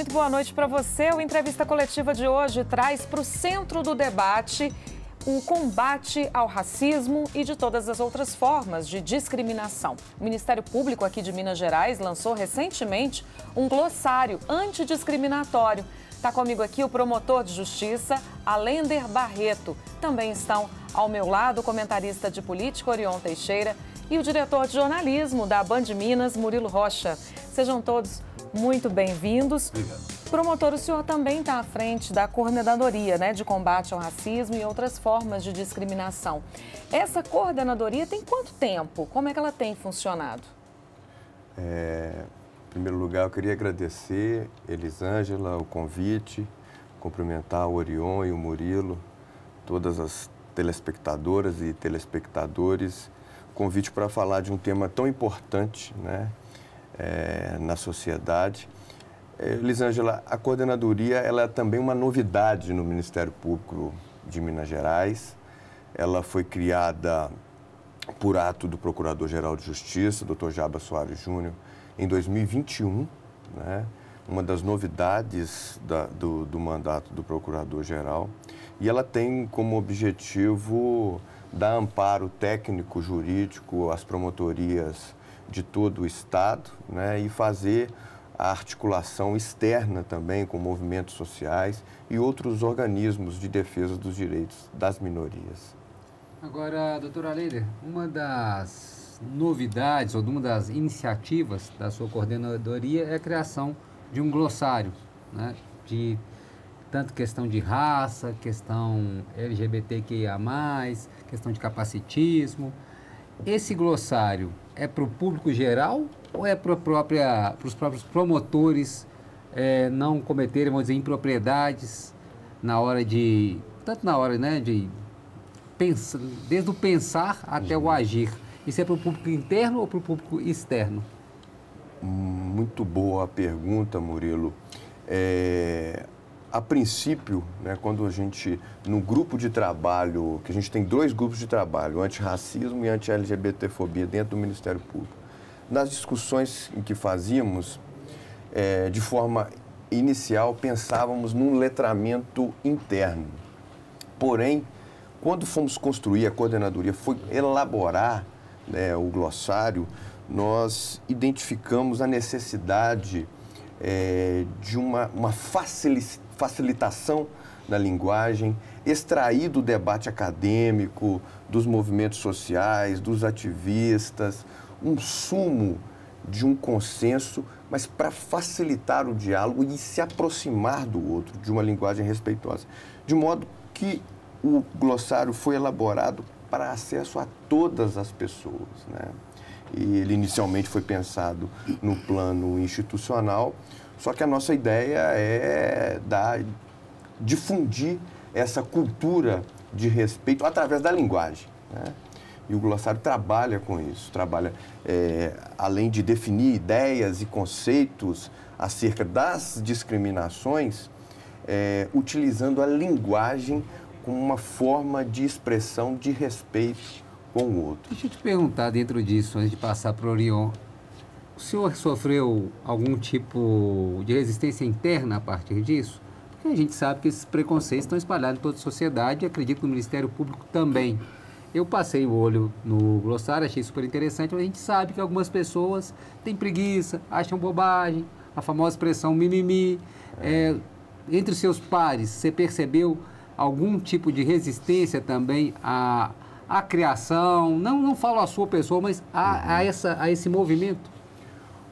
muito boa noite para você. O Entrevista Coletiva de hoje traz para o centro do debate o combate ao racismo e de todas as outras formas de discriminação. O Ministério Público aqui de Minas Gerais lançou recentemente um glossário antidiscriminatório. Está comigo aqui o promotor de justiça, Alender Barreto. Também estão ao meu lado o comentarista de política, Orion Teixeira, e o diretor de jornalismo da Band Minas, Murilo Rocha. Sejam todos muito bem-vindos. Promotor, o senhor também está à frente da coordenadoria, de combate ao racismo e outras formas de discriminação. Essa coordenadoria tem quanto tempo? Como é que ela tem funcionado? Em primeiro lugar, eu queria agradecer, Elisângela, o convite, cumprimentar o Orion e o Murilo, todas as telespectadoras e telespectadores, convite para falar de um tema tão importante, na sociedade. Elisângela, a coordenadoria ela é também uma novidade no Ministério Público de Minas Gerais. Ela foi criada por ato do Procurador-Geral de Justiça, Dr. Jaba Soares Júnior, em 2021, uma das novidades do mandato do Procurador-Geral. E ela tem como objetivo dar amparo técnico, jurídico às promotorias de todo o Estado, e fazer a articulação externa também com movimentos sociais e outros organismos de defesa dos direitos das minorias. Agora, doutora Alender, uma das novidades ou uma das iniciativas da sua coordenadoria é a criação de um glossário, de tanto questão de raça, questão LGBTQIA+, questão de capacitismo. Esse glossário é para o público geral ou é para os próprios promotores não cometerem, vamos dizer, impropriedades na hora de... Tanto na hora, de pensar, desde o pensar até o agir. Isso é para o público interno ou para o público externo? Muito boa a pergunta, Murilo. A princípio, quando a gente, no grupo de trabalho, que a gente tem 2 grupos de trabalho, antirracismo e anti-LGBTfobia dentro do Ministério Público, nas discussões em que fazíamos, de forma inicial, pensávamos num letramento interno. Porém, quando fomos construir, a coordenadoria foi elaborar o glossário, nós identificamos a necessidade de uma facilitação da linguagem, extrair do debate acadêmico, dos movimentos sociais, dos ativistas, um sumo de um consenso, mas para facilitar o diálogo e se aproximar do outro, de uma linguagem respeitosa. De modo que o glossário foi elaborado para acesso a todas as pessoas, E ele inicialmente foi pensado no plano institucional, só que a nossa ideia é difundir essa cultura de respeito através da linguagem, E o glossário trabalha com isso, além de definir ideias e conceitos acerca das discriminações, utilizando a linguagem como uma forma de expressão de respeito com o outro. Deixa eu te perguntar dentro disso, antes de passar para o Orion. O senhor sofreu algum tipo de resistência interna a partir disso? Porque a gente sabe que esses preconceitos estão espalhados em toda a sociedade e acredito que no Ministério Público também. Eu passei o olho no glossário, achei super interessante, mas a gente sabe que algumas pessoas têm preguiça, acham bobagem, a famosa expressão mimimi. Entre os seus pares, você percebeu algum tipo de resistência também à criação? Não falo a sua pessoa, mas a esse movimento?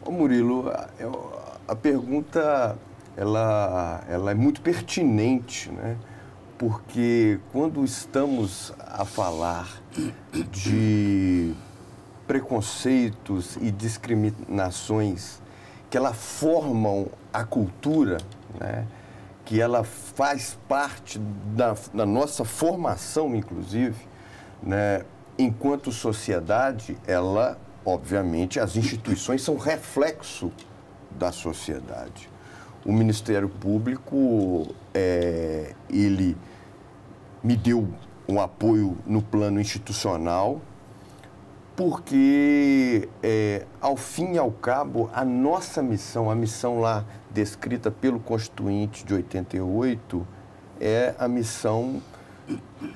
Ô Murilo, a pergunta ela é muito pertinente, Porque quando estamos a falar de preconceitos e discriminações que ela formam a cultura, que ela faz parte da nossa formação, inclusive, enquanto sociedade, obviamente, as instituições são reflexo da sociedade. O Ministério Público, ele me deu um apoio no plano institucional, Porque, ao fim e ao cabo, a nossa missão, a missão lá descrita pelo Constituinte de 88, é a missão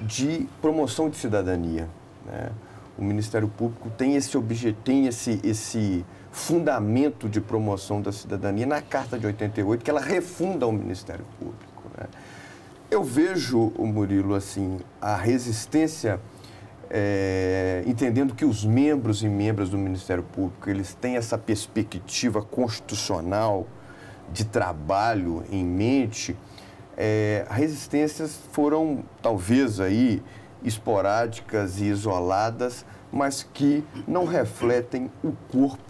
de promoção de cidadania, né? O Ministério Público tem esse fundamento de promoção da cidadania na Carta de 88, que ela refunda o Ministério Público, né? Eu vejo, Murilo, assim, a resistência, entendendo que os membros e membras do Ministério Público, eles têm essa perspectiva constitucional de trabalho em mente. Resistências foram, talvez, aí, esporádicas e isoladas, mas que não refletem o corpo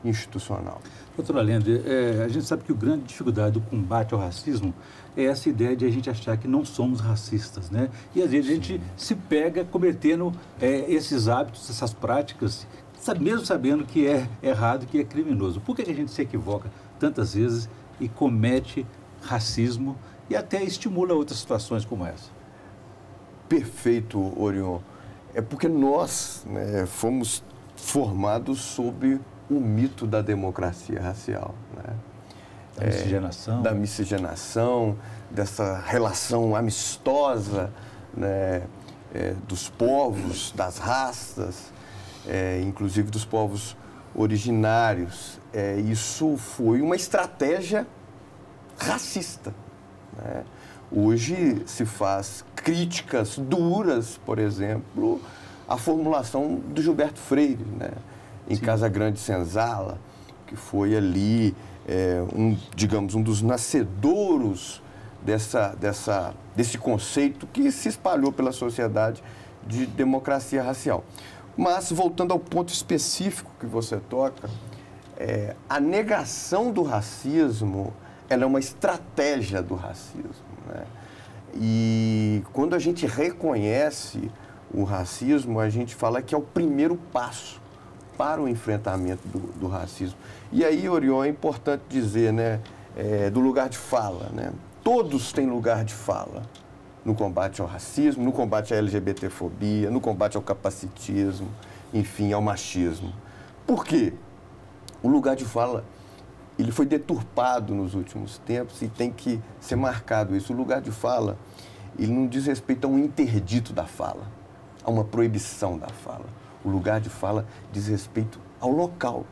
institucional. Doutor Allende, a gente sabe que a grande dificuldade do combate ao racismo é essa ideia de a gente achar que não somos racistas, né? E às vezes a gente se pega cometendo esses hábitos, essas práticas, mesmo sabendo que é errado, que é criminoso. Por que a gente se equivoca tantas vezes e comete racismo e até estimula outras situações como essa? Perfeito, Orion. É porque nós, né, fomos formados sob o mito da democracia racial, né? Da miscigenação. Da miscigenação, dessa relação amistosa, né, dos povos, das raças, inclusive dos povos originários. Isso foi uma estratégia racista, né? Hoje se faz críticas duras, por exemplo, à formulação do Gilberto Freire, né, em Casa Grande Senzala, que foi ali, digamos, um dos nascedouros desse conceito que se espalhou pela sociedade de democracia racial. Mas, voltando ao ponto específico que você toca, a negação do racismo, ela é uma estratégia do racismo, né? E quando a gente reconhece o racismo, a gente fala que é o primeiro passo para o enfrentamento do racismo. E aí, Orion, é importante dizer, né, do lugar de fala, né? Todos têm lugar de fala no combate ao racismo, no combate à LGBTfobia, no combate ao capacitismo, enfim, ao machismo. Por quê? O lugar de fala, ele foi deturpado nos últimos tempos e tem que ser marcado isso. O lugar de fala, ele não diz respeito a um interdito da fala, a uma proibição da fala. O lugar de fala diz respeito ao local.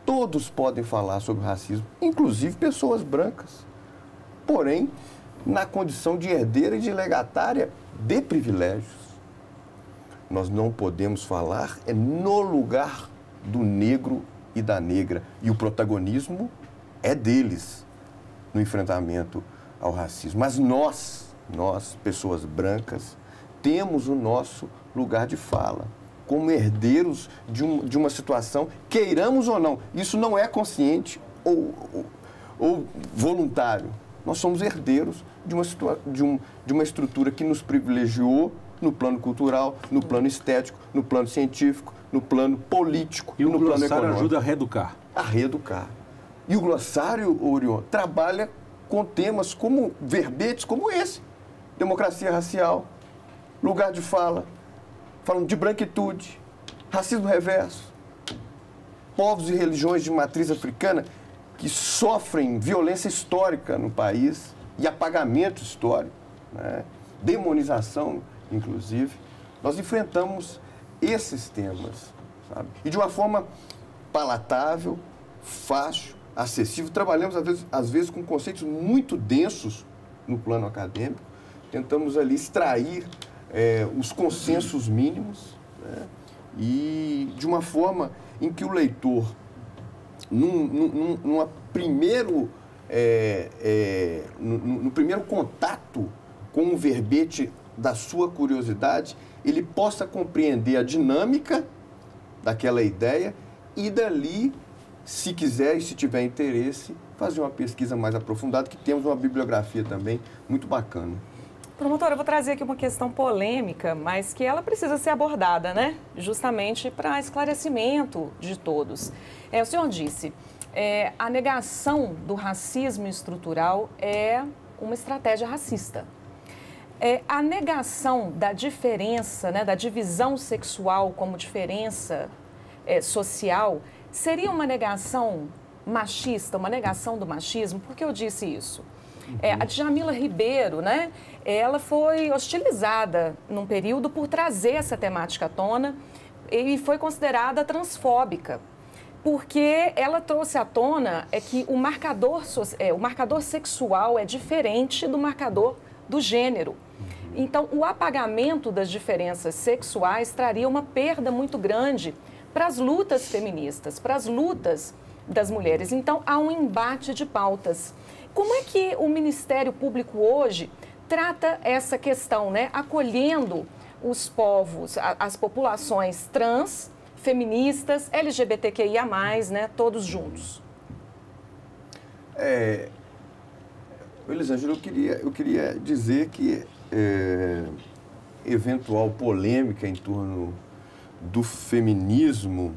Todos podem falar sobre racismo, inclusive pessoas brancas, porém, na condição de herdeira e de legatária de privilégios. Nós não podemos falar no lugar do negro e da negra. E o protagonismo é deles no enfrentamento ao racismo. Mas nós, pessoas brancas, temos o nosso lugar de fala, como herdeiros de uma situação, queiramos ou não. Isso não é consciente ou voluntário. Nós somos herdeiros de uma estrutura que nos privilegiou no plano cultural, no plano estético, no plano científico, no plano político e no plano econômico. E o glossário ajuda a reeducar. A reeducar. E o glossário, Orion, trabalha com temas como verbetes como esse. Democracia racial, lugar de fala, falando de branquitude, racismo reverso, povos e religiões de matriz africana que sofrem violência histórica no país e apagamento histórico, né? Demonização, inclusive. Nós enfrentamos esses temas, sabe? E de uma forma palatável, fácil, acessível. Trabalhamos, às vezes, com conceitos muito densos no plano acadêmico. Tentamos ali extrair os consensos mínimos, né? E de uma forma em que o leitor, no primeiro contato com o verbete da sua curiosidade, ele possa compreender a dinâmica daquela ideia e dali, se quiser e se tiver interesse, fazer uma pesquisa mais aprofundada, que temos uma bibliografia também muito bacana. Promotora, eu vou trazer aqui uma questão polêmica, mas que ela precisa ser abordada, né? Justamente para esclarecimento de todos. O senhor disse, a negação do racismo estrutural é uma estratégia racista. A negação da diferença, né, da divisão sexual como diferença social, seria uma negação machista, uma negação do machismo? Por que eu disse isso? A Djamila Ribeiro, né, ela foi hostilizada num período por trazer essa temática à tona e foi considerada transfóbica, porque ela trouxe à tona que o marcador sexual é diferente do marcador do gênero. Então, o apagamento das diferenças sexuais traria uma perda muito grande para as lutas feministas, para as lutas das mulheres. Então, há um embate de pautas. Como é que o Ministério Público hoje trata essa questão, né? Acolhendo os povos, as populações trans, feministas, LGBTQIA+, né? Todos juntos. Elisângela, eu queria dizer que eventual polêmica em torno do feminismo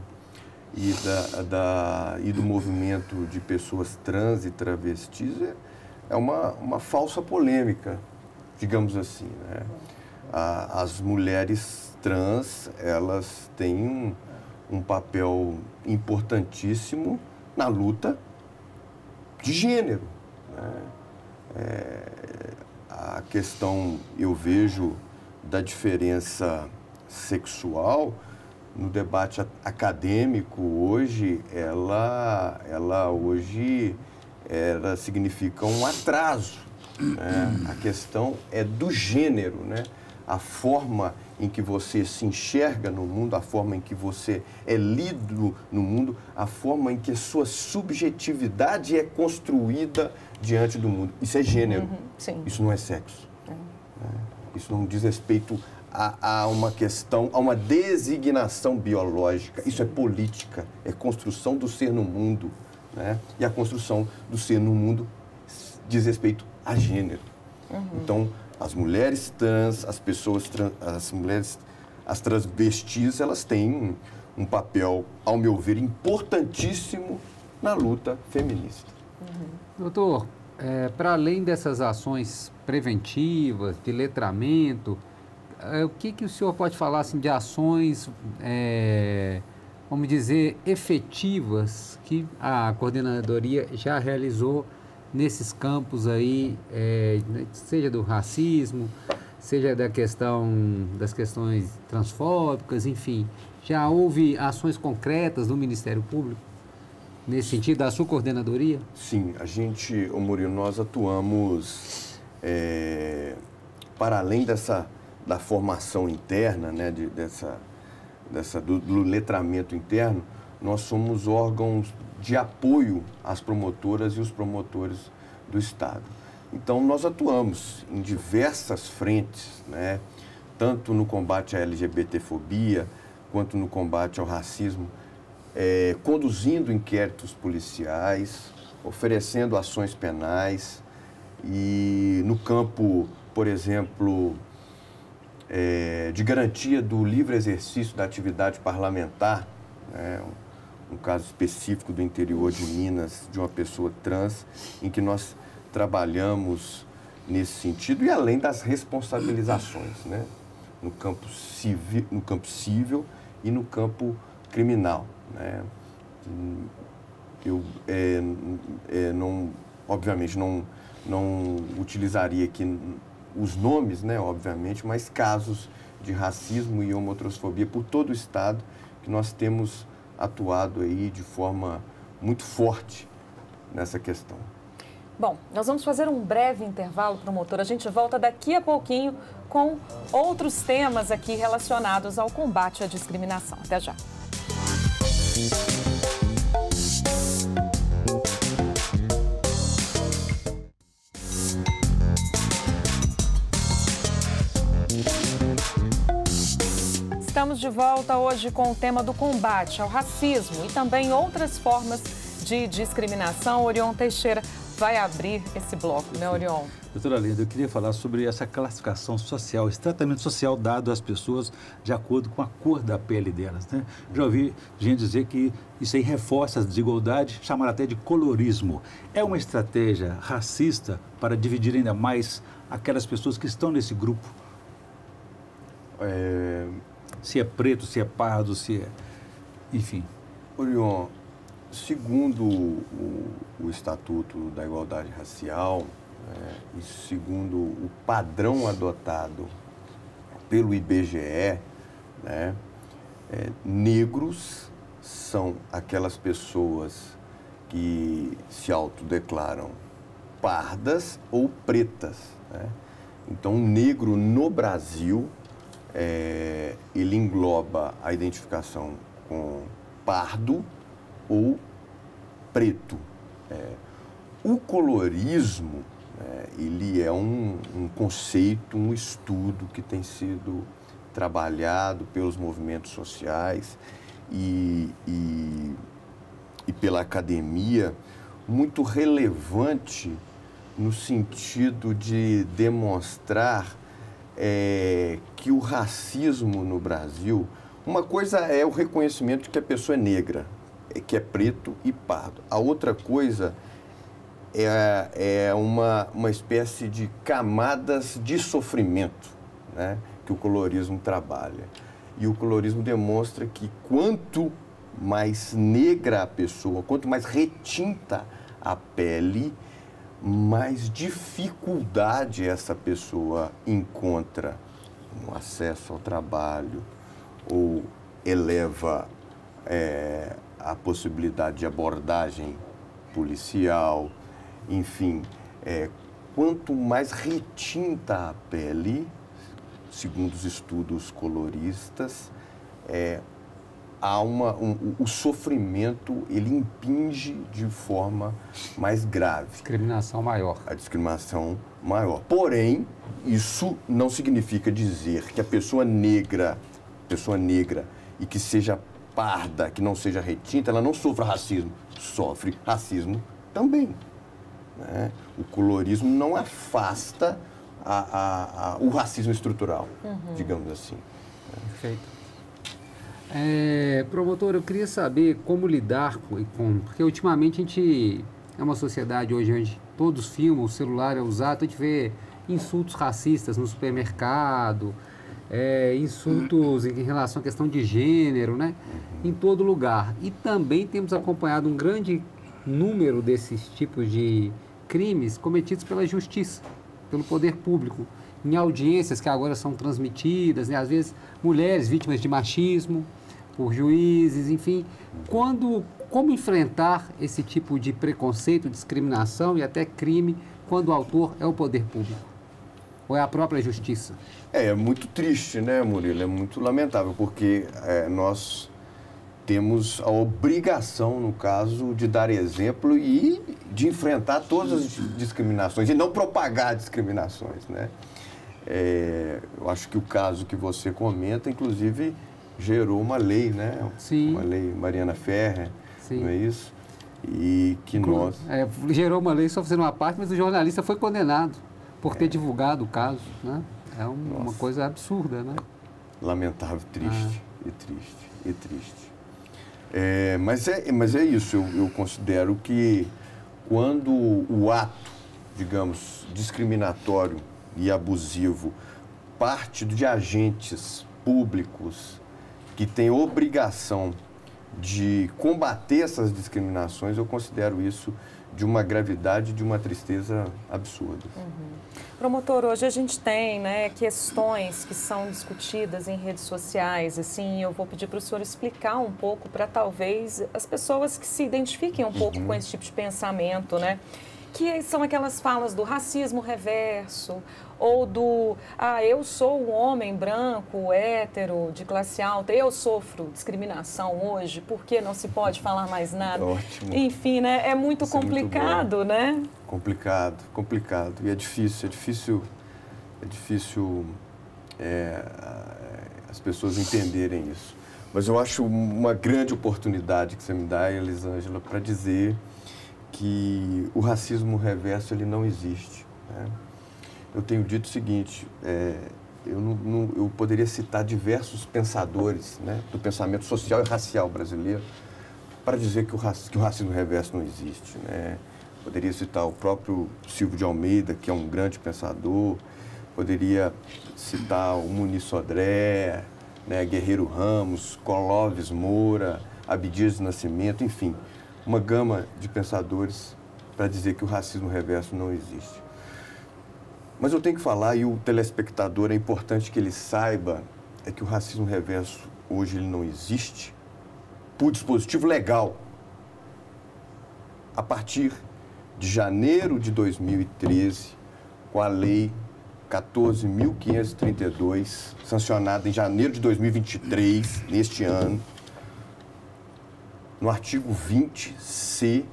e do movimento de pessoas trans e travestis é uma falsa polêmica, digamos assim, né? As mulheres trans, elas têm um papel importantíssimo na luta de gênero, né? A questão, eu vejo, da diferença sexual no debate acadêmico hoje, ela significa um atraso, né? A questão é do gênero, né? A forma em que você se enxerga no mundo, a forma em que você é lido no mundo, a forma em que a sua subjetividade é construída diante do mundo. Isso é gênero, isso não é sexo. Isso não diz respeito a uma questão, a uma designação biológica. Isso é política, é construção do ser no mundo, né? E a construção do ser no mundo diz respeito a gênero. Então, as mulheres trans, as pessoas trans, as transvestis, elas têm um papel, ao meu ver, importantíssimo na luta feminista. Doutor, para além dessas ações preventivas, de letramento, o que o senhor pode falar assim, de ações, vamos dizer, efetivas que a coordenadoria já realizou nesses campos aí, seja do racismo, seja das questões transfóbicas, enfim, já houve ações concretas do Ministério Público nesse sentido, da sua coordenadoria? Sim, Murilo, nós atuamos para além da formação interna, né, do letramento interno, nós somos órgãos de apoio às promotoras e os promotores do Estado. Então, nós atuamos em diversas frentes, né, tanto no combate à LGBTfobia, quanto no combate ao racismo, conduzindo inquéritos policiais, oferecendo ações penais e no campo, por exemplo, de garantia do livre exercício da atividade parlamentar, né, um caso específico do interior de Minas, de uma pessoa trans, em que nós trabalhamos nesse sentido, e além das responsabilizações, né, no campo civil e no campo criminal, né. Eu, obviamente, não utilizaria aqui os nomes, né, obviamente, mas casos de racismo e homotransfobia por todo o Estado, que nós temos atuado aí de forma muito forte nessa questão. Bom, nós vamos fazer um breve intervalo, promotor. A gente volta daqui a pouquinho com outros temas aqui relacionados ao combate à discriminação. Até já. Estamos de volta hoje com o tema do combate ao racismo e também outras formas de discriminação. Orion Teixeira, vai abrir esse bloco, né, Orion? Doutora Leda, eu queria falar sobre essa classificação social, esse tratamento social dado às pessoas de acordo com a cor da pele delas, né? Já ouvi gente dizer que isso aí reforça a desigualdade, chamaram até de colorismo. É uma estratégia racista para dividir ainda mais aquelas pessoas que estão nesse grupo? Se é preto, se é pardo, se é... Enfim. Orion, segundo o Estatuto da Igualdade Racial, e segundo o padrão adotado pelo IBGE, né, negros são aquelas pessoas que se autodeclaram pardas ou pretas, né? Então, negro no Brasil, ele engloba a identificação com pardo ou preto. O colorismo, ele é um conceito, um estudo que tem sido trabalhado pelos movimentos sociais e pela academia, muito relevante no sentido de demonstrar que o racismo no Brasil, uma coisa é o reconhecimento de que a pessoa é negra, que é preto e pardo. A outra coisa é uma espécie de camadas de sofrimento, né, que o colorismo trabalha. E o colorismo demonstra que quanto mais negra a pessoa, quanto mais retinta a pele, mais dificuldade essa pessoa encontra no acesso ao trabalho ou eleva a possibilidade de abordagem policial, enfim, quanto mais retinta a pele, segundo os estudos coloristas, o sofrimento, ele impinge de forma mais grave. Discriminação maior. A discriminação maior. Porém, isso não significa dizer que a pessoa negra e que seja parda, que não seja retinta, ela não sofra racismo. Sofre racismo também, né? O colorismo não afasta o racismo estrutural, digamos assim. Perfeito. Promotor, eu queria saber como lidar porque ultimamente a gente é uma sociedade hoje onde todos filmam, o celular é usado, a gente vê insultos racistas no supermercado, insultos em relação à questão de gênero, né? Em todo lugar. E também temos acompanhado um grande número desses tipos de crimes cometidos pela justiça, pelo poder público, em audiências que agora são transmitidas, né? Às vezes mulheres vítimas de machismo, por juízes, enfim. Como enfrentar esse tipo de preconceito, discriminação e até crime quando o autor é o poder público? Ou é a própria justiça? É muito triste, né, Murilo? É muito lamentável, porque nós temos a obrigação, no caso, de dar exemplo e de enfrentar todas as discriminações e não propagar discriminações, né? Eu acho que o caso que você comenta, inclusive, gerou uma lei, né? Sim. Uma lei Mariana Ferrer, sim, não é isso? E que nós... gerou uma lei, só fazendo uma parte, mas o jornalista foi condenado por ter divulgado o caso, né? É uma coisa absurda, né? Lamentável, triste, e triste. Mas é isso, eu considero que quando o ato, digamos, discriminatório e abusivo parte de agentes públicos que têm obrigação de combater essas discriminações, eu considero isso de uma gravidade, de uma tristeza absurda. Promotor, hoje a gente tem, né, questões que são discutidas em redes sociais, assim, eu vou pedir para o senhor explicar um pouco para talvez as pessoas que se identifiquem um pouco com esse tipo de pensamento, né, que são aquelas falas do racismo reverso, ou do, eu sou um homem branco, hétero, de classe alta, eu sofro discriminação hoje, por que não se pode falar mais nada? Ótimo. Enfim, né, é muito complicado, né? Complicado. E é difícil as pessoas entenderem isso. Mas eu acho uma grande oportunidade que você me dá, Elisângela, para dizer que o racismo reverso ele não existe, né? Eu tenho dito o seguinte, eu poderia citar diversos pensadores, né, do pensamento social e racial brasileiro para dizer que o racismo reverso não existe, né? Poderia citar o próprio Silvio de Almeida, que é um grande pensador, poderia citar o Muniz Sodré, né, Guerreiro Ramos, Clóvis Moura, Abdias de Nascimento, enfim, uma gama de pensadores para dizer que o racismo reverso não existe. Mas eu tenho que falar, e o telespectador é importante que ele saiba, é que o racismo reverso hoje ele não existe por dispositivo legal. A partir de janeiro de 2013, com a Lei 14.532, sancionada em janeiro de 2023, neste ano, no artigo 20C,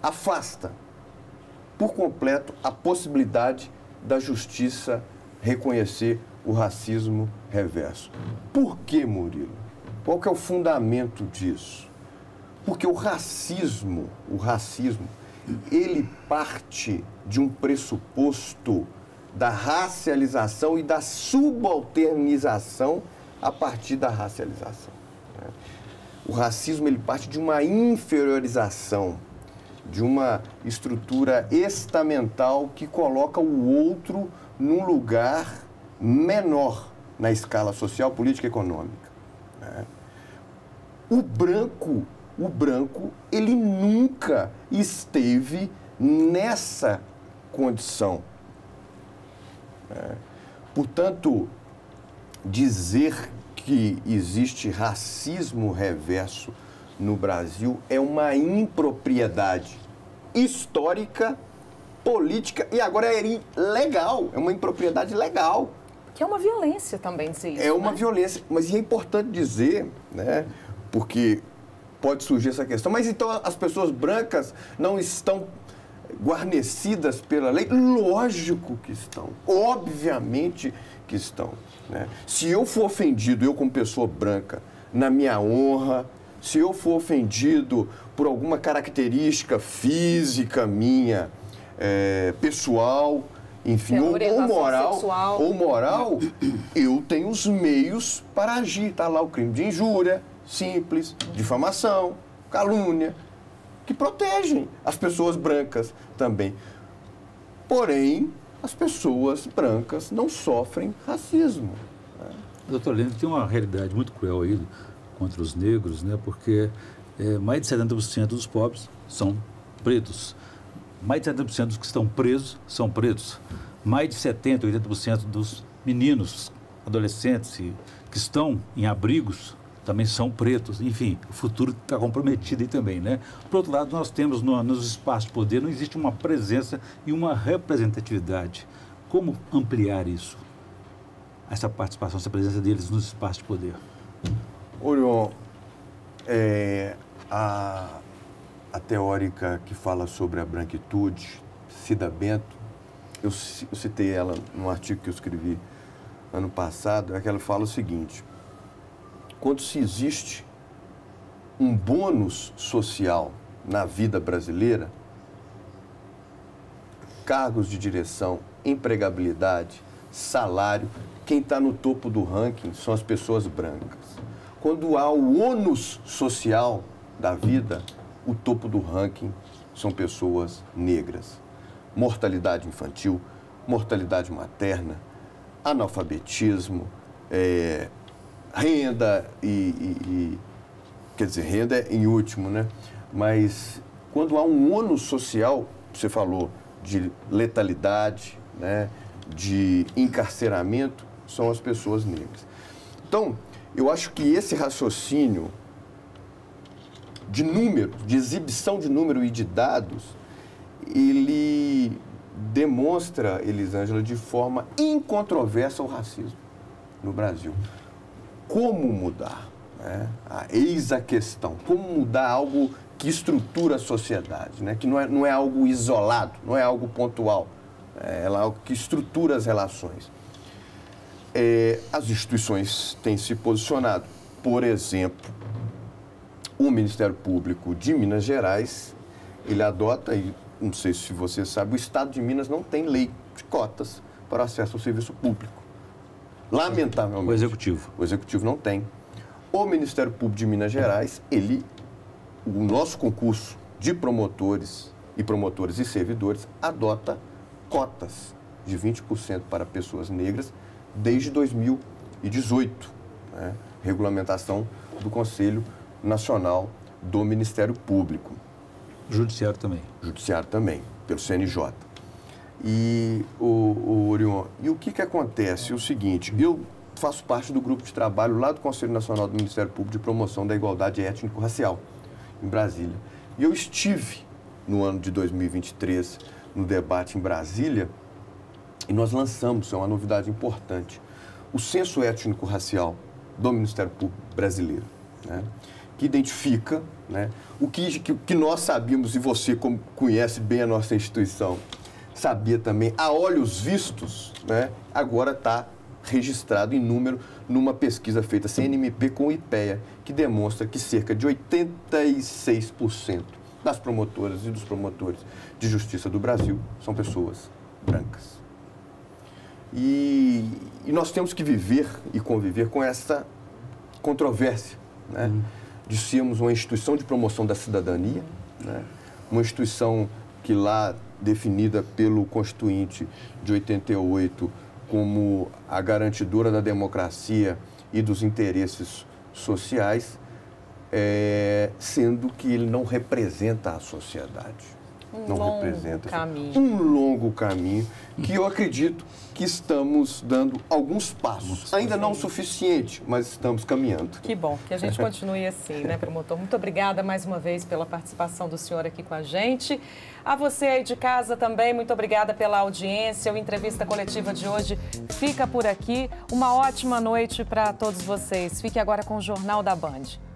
afasta por completo a possibilidade da justiça reconhecer o racismo reverso. Por que, Murilo? Qual que é o fundamento disso? Porque o racismo, ele parte de um pressuposto da racialização e da subalternização a partir da racialização. O racismo, ele parte de uma inferiorização, de uma estrutura estamental que coloca o outro num lugar menor na escala social, política e econômica. O branco, ele nunca esteve nessa condição. Portanto, dizer que existe racismo reverso no Brasil é uma impropriedade histórica, política e agora é legal, é uma impropriedade legal. Que é uma violência também, se isso, é uma violência, mas é importante dizer, né, porque pode surgir essa questão, mas então as pessoas brancas não estão guarnecidas pela lei? Lógico que estão, obviamente que estão, né? Se eu for ofendido, eu como pessoa branca, na minha honra, se eu for ofendido por alguma característica física minha, pessoal, enfim, ou moral, eu tenho os meios para agir. Está lá o crime de injúria, simples, difamação, calúnia, que protegem as pessoas brancas também. Porém, as pessoas brancas não sofrem racismo. Doutor Lênin, tem uma realidade muito cruel aí contra os negros, né? Porque mais de 70% dos pobres são pretos. Mais de 70% dos que estão presos são pretos. Mais de 70%, 80% dos meninos, adolescentes que estão em abrigos também são pretos. Enfim, o futuro está comprometido aí também, né? Por outro lado, nós temos nos espaços de poder, não existe uma presença e uma representatividade. Como ampliar isso? Essa participação, essa presença deles nos espaços de poder? Orion, a teórica que fala sobre a branquitude, Cida Bento, eu citei ela num artigo que eu escrevi ano passado, é que ela fala o seguinte: quando se existe um bônus social na vida brasileira, cargos de direção, empregabilidade, salário, quem está no topo do ranking são as pessoas brancas. Quando há o ônus social da vida, o topo do ranking são pessoas negras. Mortalidade infantil, mortalidade materna, analfabetismo, renda quer dizer, renda é em último, né? Mas quando há um ônus social, você falou de letalidade, né, de encarceramento, são as pessoas negras. Então, eu acho que esse raciocínio de número, de exibição de número e de dados, ele demonstra, Elisângela, de forma incontroversa o racismo no Brasil. Como mudar? Né? Eis a questão. Como mudar algo que estrutura a sociedade, né? Que não é algo isolado, não é algo pontual. É algo que estrutura as relações. As instituições têm se posicionado. Por exemplo, o Ministério Público de Minas Gerais, ele adota, e não sei se você sabe, o Estado de Minas não tem lei de cotas para acesso ao serviço público. Lamentavelmente. O Executivo. O Executivo não tem. O Ministério Público de Minas Gerais, o nosso concurso de promotores e servidores adota cotas de 20% para pessoas negras desde 2018, né? Regulamentação do Conselho Nacional do Ministério Público. Judiciário também. Judiciário também, pelo CNJ. E, Orion, e o que acontece? É o seguinte, eu faço parte do grupo de trabalho lá do Conselho Nacional do Ministério Público de Promoção da Igualdade Étnico-Racial, em Brasília. E eu estive, no ano de 2023, no debate em Brasília, e nós lançamos, é uma novidade importante, o Censo Étnico-Racial do Ministério Público brasileiro, né? Que identifica, né, o que nós sabíamos, e você, como conhece bem a nossa instituição, sabia também, a olhos vistos, né, agora está registrado em número numa pesquisa feita CNMP com o IPEA, que demonstra que cerca de 86% das promotoras e dos promotores de justiça do Brasil são pessoas brancas. E nós temos que viver e conviver com essa controvérsia, né? De sermos uma instituição de promoção da cidadania, né? Uma instituição que lá, definida pelo Constituinte de 88 como a garantidora da democracia e dos interesses sociais, sendo que ele não representa a sociedade. Não representa um longo caminho que eu acredito que estamos dando alguns passos. Ainda não o suficiente, mas estamos caminhando. Que bom, que a gente continue assim, né, promotor? Muito obrigada mais uma vez pela participação do senhor aqui com a gente. A você aí de casa também, muito obrigada pela audiência. O Entrevista Coletiva de hoje fica por aqui. Uma ótima noite para todos vocês. Fique agora com o Jornal da Band.